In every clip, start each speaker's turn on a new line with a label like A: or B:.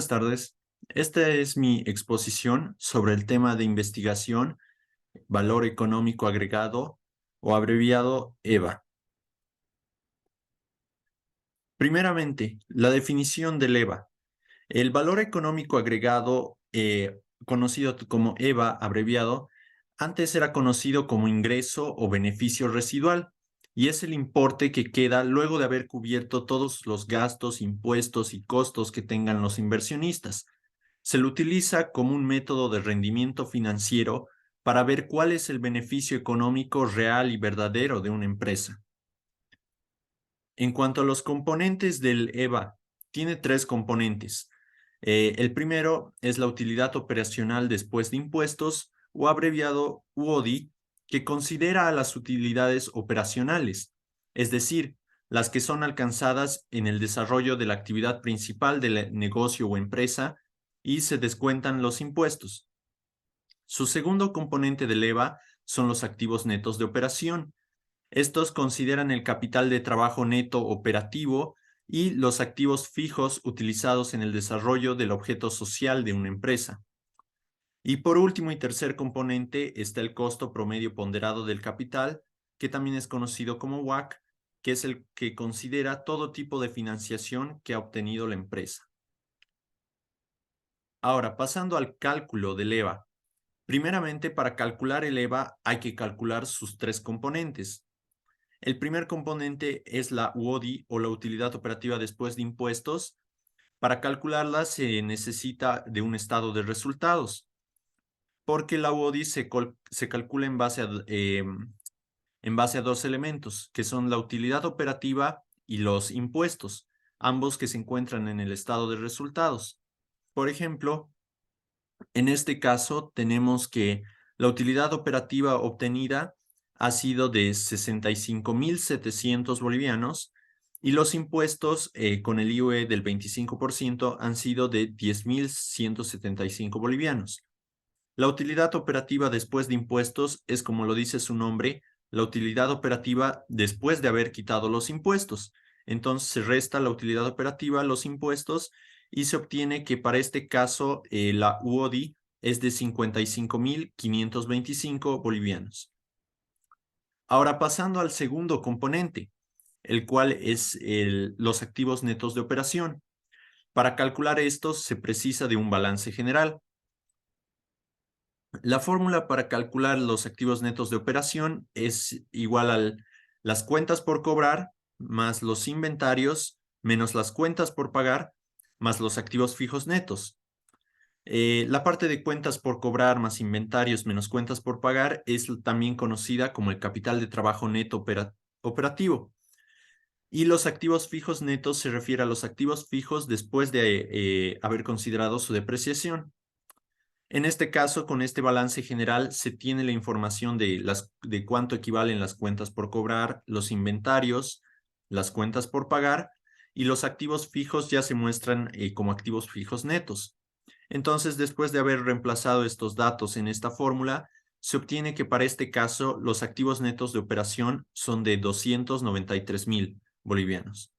A: Buenas tardes. Esta es mi exposición sobre el tema de investigación, valor económico agregado o abreviado EVA. Primeramente, la definición del EVA. El valor económico agregado, conocido como EVA abreviado, antes era conocido como ingreso o beneficio residual y es el importe que queda luego de haber cubierto todos los gastos, impuestos y costos que tengan los inversionistas. Se lo utiliza como un método de rendimiento financiero para ver cuál es el beneficio económico real y verdadero de una empresa. En cuanto a los componentes del EVA, tiene tres componentes. El primero es la utilidad operacional después de impuestos, o abreviado UODI, que considera a las utilidades operacionales, es decir, las que son alcanzadas en el desarrollo de la actividad principal del negocio o empresa y se descuentan los impuestos. Su segundo componente del EVA son los activos netos de operación. Estos consideran el capital de trabajo neto operativo y los activos fijos utilizados en el desarrollo del objeto social de una empresa. Y por último y tercer componente está el costo promedio ponderado del capital, que también es conocido como WACC, que es el que considera todo tipo de financiación que ha obtenido la empresa. Ahora, pasando al cálculo del EVA. Primeramente, para calcular el EVA hay que calcular sus tres componentes. El primer componente es la UODI o la utilidad operativa después de impuestos. Para calcularla se necesita de un estado de resultados, porque la UODI se calcula en base a dos elementos, que son la utilidad operativa y los impuestos, ambos que se encuentran en el estado de resultados. Por ejemplo, en este caso tenemos que la utilidad operativa obtenida ha sido de 65.700 bolivianos y los impuestos con el IUE del 25% han sido de 10.175 bolivianos. La utilidad operativa después de impuestos es, como lo dice su nombre, la utilidad operativa después de haber quitado los impuestos. Entonces se resta la utilidad operativa, los impuestos, y se obtiene que para este caso la UODI es de 55.525 bolivianos. Ahora pasando al segundo componente, el cual es los activos netos de operación. Para calcular estos se precisa de un balance general. La fórmula para calcular los activos netos de operación es igual a las cuentas por cobrar más los inventarios menos las cuentas por pagar más los activos fijos netos. La parte de cuentas por cobrar más inventarios menos cuentas por pagar es también conocida como el capital de trabajo neto operativo. Y los activos fijos netos se refiere a los activos fijos después de haber considerado su depreciación. En este caso, con este balance general, se tiene la información de cuánto equivalen las cuentas por cobrar, los inventarios, las cuentas por pagar, y los activos fijos ya se muestran como activos fijos netos. Entonces, después de haber reemplazado estos datos en esta fórmula, se obtiene que para este caso los activos netos de operación son de 293.000 bolivianos.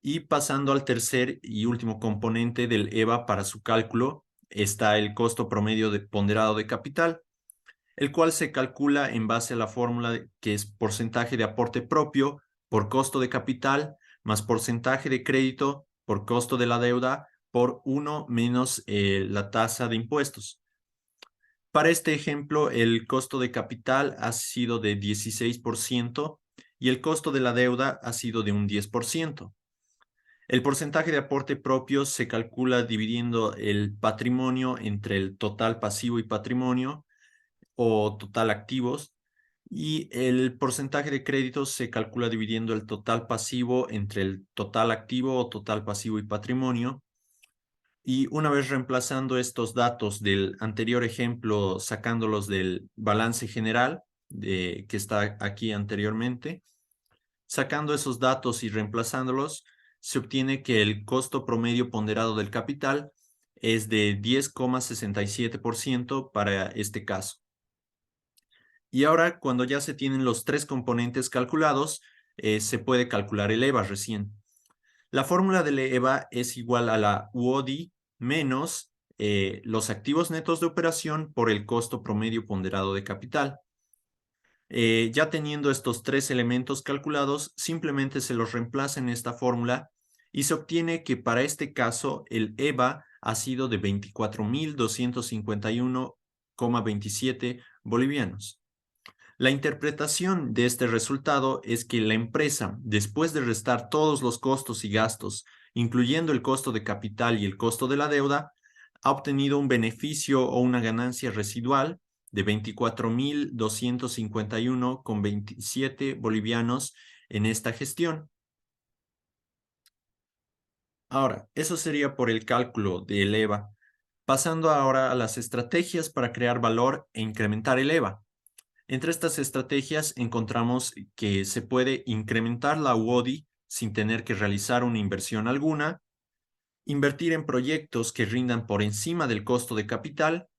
A: Y pasando al tercer y último componente del EVA para su cálculo, está el costo promedio ponderado de capital, el cual se calcula en base a la fórmula que es porcentaje de aporte propio por costo de capital más porcentaje de crédito por costo de la deuda por 1 menos la tasa de impuestos. Para este ejemplo, el costo de capital ha sido de 16% y el costo de la deuda ha sido de un 10%. El porcentaje de aporte propio se calcula dividiendo el patrimonio entre el total pasivo y patrimonio o total activos, y el porcentaje de créditos se calcula dividiendo el total pasivo entre el total activo o total pasivo y patrimonio. Y una vez reemplazando estos datos del anterior ejemplo, sacándolos del balance general que está aquí anteriormente, sacando esos datos y reemplazándolos, se obtiene que el costo promedio ponderado del capital es de 10,67% para este caso. Y ahora, cuando ya se tienen los tres componentes calculados, se puede calcular el EVA recién. La fórmula del EVA es igual a la UODI menos los activos netos de operación por el costo promedio ponderado de capital. Ya teniendo estos tres elementos calculados, simplemente se los reemplaza en esta fórmula y se obtiene que para este caso el EVA ha sido de 24.251,27 bolivianos. La interpretación de este resultado es que la empresa, después de restar todos los costos y gastos, incluyendo el costo de capital y el costo de la deuda, ha obtenido un beneficio o una ganancia residual de 24.251,27 bolivianos en esta gestión. Ahora, eso sería por el cálculo del EVA. Pasando ahora a las estrategias para crear valor e incrementar el EVA. Entre estas estrategias encontramos que se puede incrementar la UODI sin tener que realizar una inversión alguna, invertir en proyectos que rindan por encima del costo de capital,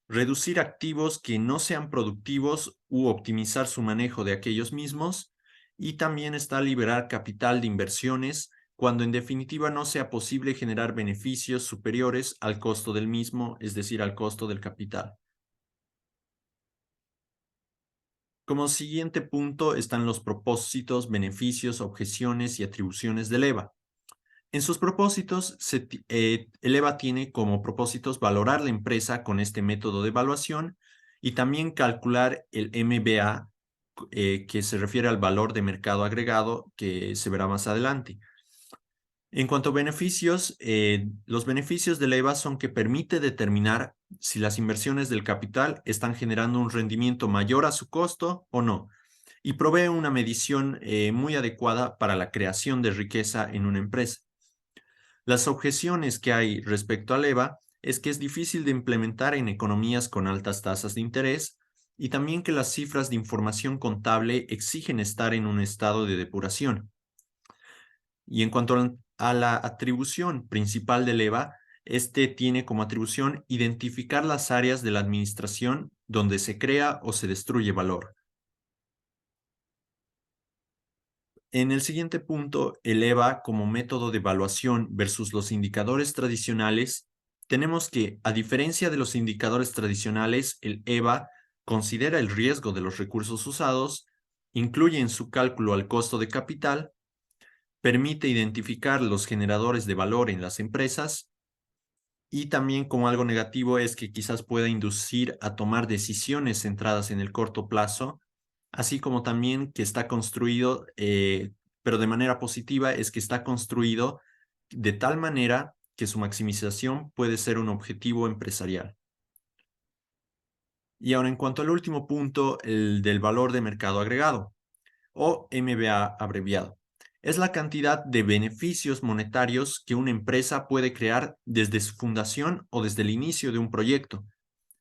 A: reducir activos que no sean productivos u optimizar su manejo de aquellos mismos, y también está liberar capital de inversiones cuando en definitiva no sea posible generar beneficios superiores al costo del mismo, es decir, al costo del capital. Como siguiente punto están los propósitos, beneficios, objeciones y atribuciones del EVA. En sus propósitos, el EVA tiene como propósitos valorar la empresa con este método de evaluación y también calcular el MBA, que se refiere al valor de mercado agregado, que se verá más adelante. En cuanto a beneficios, los beneficios del EVA son que permite determinar si las inversiones del capital están generando un rendimiento mayor a su costo o no, y provee una medición muy adecuada para la creación de riqueza en una empresa. Las objeciones que hay respecto al EVA es que es difícil de implementar en economías con altas tasas de interés y también que las cifras de información contable exigen estar en un estado de depuración. Y en cuanto a la atribución principal del EVA, este tiene como atribución identificar las áreas de la administración donde se crea o se destruye valor. En el siguiente punto, el EVA como método de evaluación versus los indicadores tradicionales, tenemos que, a diferencia de los indicadores tradicionales, el EVA considera el riesgo de los recursos usados, incluye en su cálculo al costo de capital, permite identificar los generadores de valor en las empresas y también como algo negativo es que quizás pueda inducir a tomar decisiones centradas en el corto plazo, así como también que está construido, pero de manera positiva, es que está construido de tal manera que su maximización puede ser un objetivo empresarial. Y ahora en cuanto al último punto, el del valor de mercado agregado, o MBA abreviado. Es la cantidad de beneficios monetarios que una empresa puede crear desde su fundación o desde el inicio de un proyecto.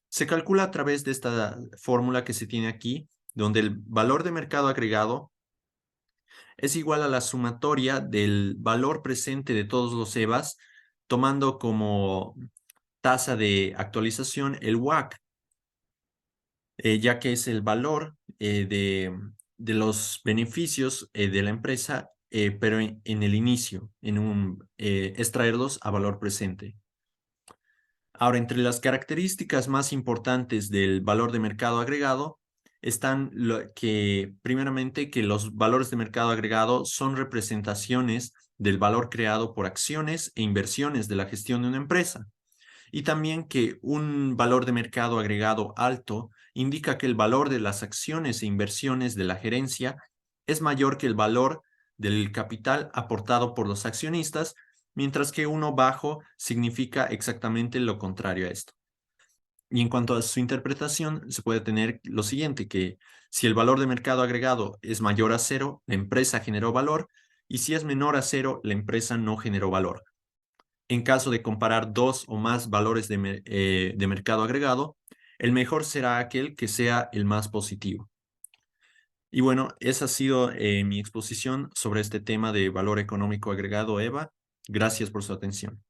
A: Se calcula a través de esta fórmula que se tiene aquí, donde el valor de mercado agregado es igual a la sumatoria del valor presente de todos los EVAs, tomando como tasa de actualización el WACC, ya que es el valor de los beneficios de la empresa, pero en el inicio, extraerlos a valor presente. Ahora, entre las características más importantes del valor de mercado agregado están primeramente, que los valores de mercado agregado son representaciones del valor creado por acciones e inversiones de la gestión de una empresa. Y también que un valor de mercado agregado alto indica que el valor de las acciones e inversiones de la gerencia es mayor que el valor del capital aportado por los accionistas, mientras que uno bajo significa exactamente lo contrario a esto. Y en cuanto a su interpretación, se puede tener lo siguiente, que si el valor de mercado agregado es mayor a cero, la empresa generó valor, y si es menor a cero, la empresa no generó valor. En caso de comparar dos o más valores de mercado agregado, el mejor será aquel que sea el más positivo. Y bueno, esa ha sido mi exposición sobre este tema de valor económico agregado, EVA. Gracias por su atención.